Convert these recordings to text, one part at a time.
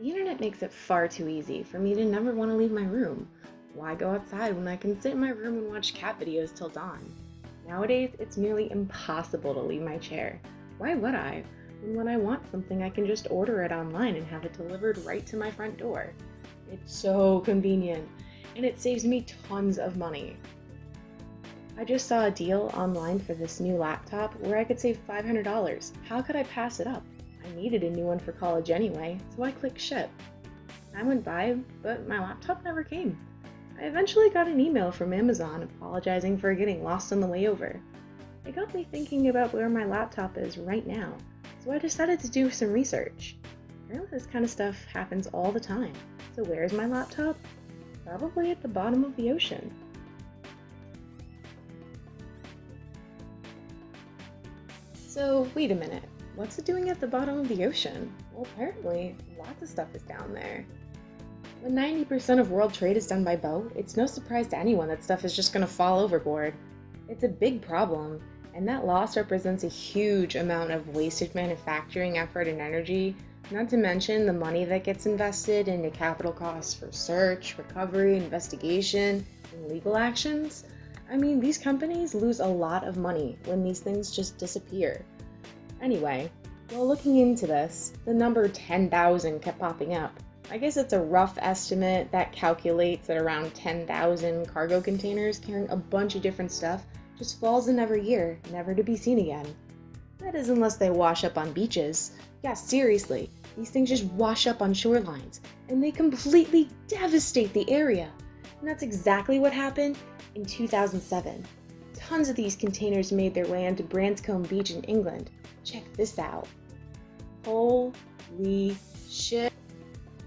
The internet makes it far too easy for me to never want to leave my room. Why go outside when I can sit in my room and watch cat videos till dawn? Nowadays, it's nearly impossible to leave my chair. Why would I? When I want something, I can just order it online and have it delivered right to my front door. It's so convenient, and it saves me tons of money. I just saw a deal online for this new laptop where I could save $500. How could I pass it up? I needed a new one for college anyway, so I clicked ship. Time went by, but my laptop never came. I eventually got an email from Amazon apologizing for getting lost on the way over. It got me thinking about where my laptop is right now, so I decided to do some research. Apparently this kind of stuff happens all the time. So where is my laptop? Probably at the bottom of the ocean. So wait a minute, what's it doing at the bottom of the ocean? Well, apparently lots of stuff is down there. When 90% of world trade is done by boat, it's no surprise to anyone that stuff is just going to fall overboard. It's a big problem, and that loss represents a huge amount of wasted manufacturing effort and energy, not to mention the money that gets invested into capital costs for search, recovery, investigation, and legal actions. I mean, these companies lose a lot of money when these things just disappear. Anyway, while looking into this, the number 10,000 kept popping up. I guess it's a rough estimate that calculates that around 10,000 cargo containers carrying a bunch of different stuff just falls in every year, never to be seen again. That is unless they wash up on beaches. Yeah, seriously, these things just wash up on shorelines, and they completely devastate the area. And that's exactly what happened in 2007. Tons of these containers made their way onto Branscombe Beach in England. Check this out. Holy shit.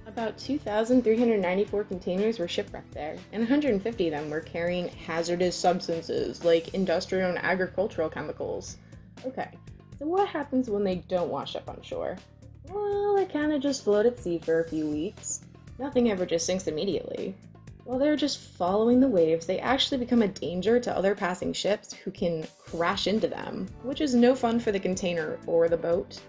About 2,394 containers were shipwrecked there, and 150 of them were carrying hazardous substances like industrial and agricultural chemicals. Okay, so what happens when they don't wash up on shore? Well, they kind of just float at sea for a few weeks. Nothing ever just sinks immediately. While they're just following the waves, they actually become a danger to other passing ships who can crash into them, which is no fun for the container or the boat.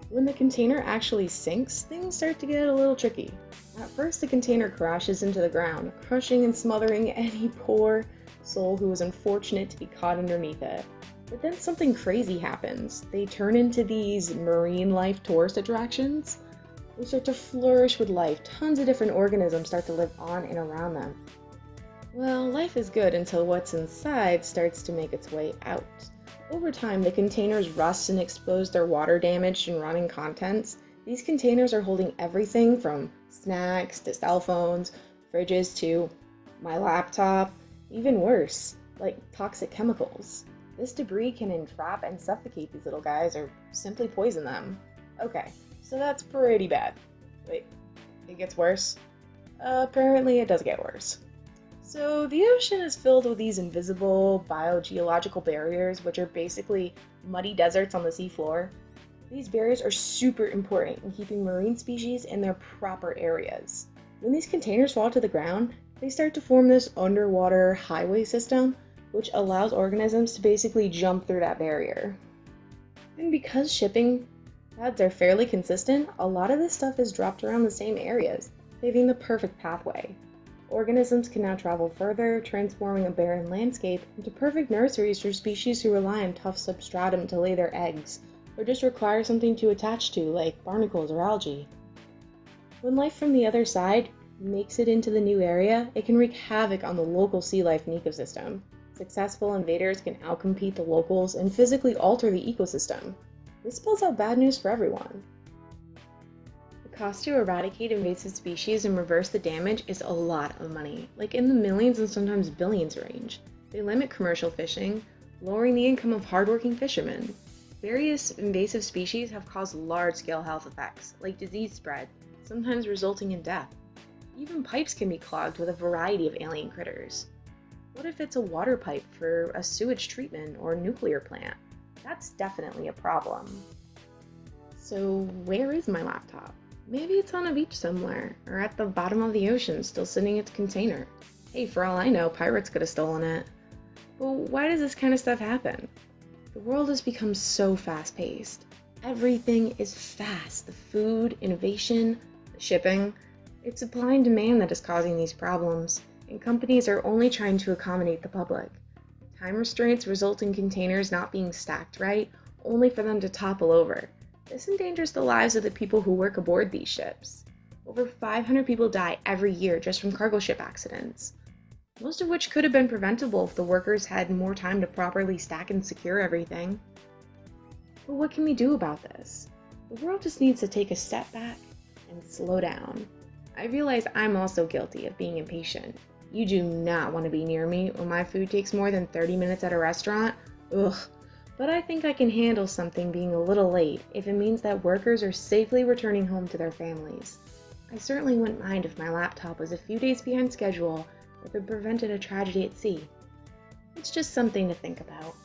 When the container actually sinks, things start to get a little tricky. At first, the container crashes into the ground, crushing and smothering any poor soul who was unfortunate to be caught underneath it. But then something crazy happens. They turn into these marine life tourist attractions. They start to flourish with life. Tons of different organisms start to live on and around them. Well, life is good until what's inside starts to make its way out. Over time, the containers rust and expose their water-damaged and rotting contents. These containers are holding everything from snacks to cell phones, fridges to my laptop, even worse, like toxic chemicals. This debris can entrap and suffocate these little guys or simply poison them. Okay, so that's pretty bad. Wait, it gets worse? Apparently it does get worse. So the ocean is filled with these invisible biogeological barriers, which are basically muddy deserts on the seafloor. These barriers are super important in keeping marine species in their proper areas. When these containers fall to the ground, they start to form this underwater highway system, which allows organisms to basically jump through that barrier. And because shipping paths are fairly consistent, a lot of this stuff is dropped around the same areas, paving the perfect pathway. Organisms can now travel further, transforming a barren landscape into perfect nurseries for species who rely on tough substratum to lay their eggs, or just require something to attach to, like barnacles or algae. When life from the other side makes it into the new area, it can wreak havoc on the local sea life and ecosystem. Successful invaders can outcompete the locals and physically alter the ecosystem. This spells out bad news for everyone. The cost to eradicate invasive species and reverse the damage is a lot of money, like in the millions and sometimes billions range. They limit commercial fishing, lowering the income of hardworking fishermen. Various invasive species have caused large-scale health effects, like disease spread, sometimes resulting in death. Even pipes can be clogged with a variety of alien critters. What if it's a water pipe for a sewage treatment or nuclear plant? That's definitely a problem. So where is my laptop? Maybe it's on a beach somewhere, or at the bottom of the ocean, still sitting in its container. Hey, for all I know, pirates could have stolen it. But why does this kind of stuff happen? The world has become so fast-paced. Everything is fast. The food, innovation, the Shipping. It's supply and demand that is causing these problems, and companies are only trying to accommodate the public. Time restraints result in containers not being stacked right, only for them to topple over. This endangers the lives of the people who work aboard these ships. Over 500 people die every year just from cargo ship accidents, most of which could have been preventable if the workers had more time to properly stack and secure everything. But what can we do about this? The world just needs to take a step back and slow down. I realize I'm also guilty of being impatient. You do not want to be near me when my food takes more than 30 minutes at a restaurant. Ugh. But I think I can handle something being a little late if it means that workers are safely returning home to their families. I certainly wouldn't mind if my laptop was a few days behind schedule if it prevented a tragedy at sea. It's just something to think about.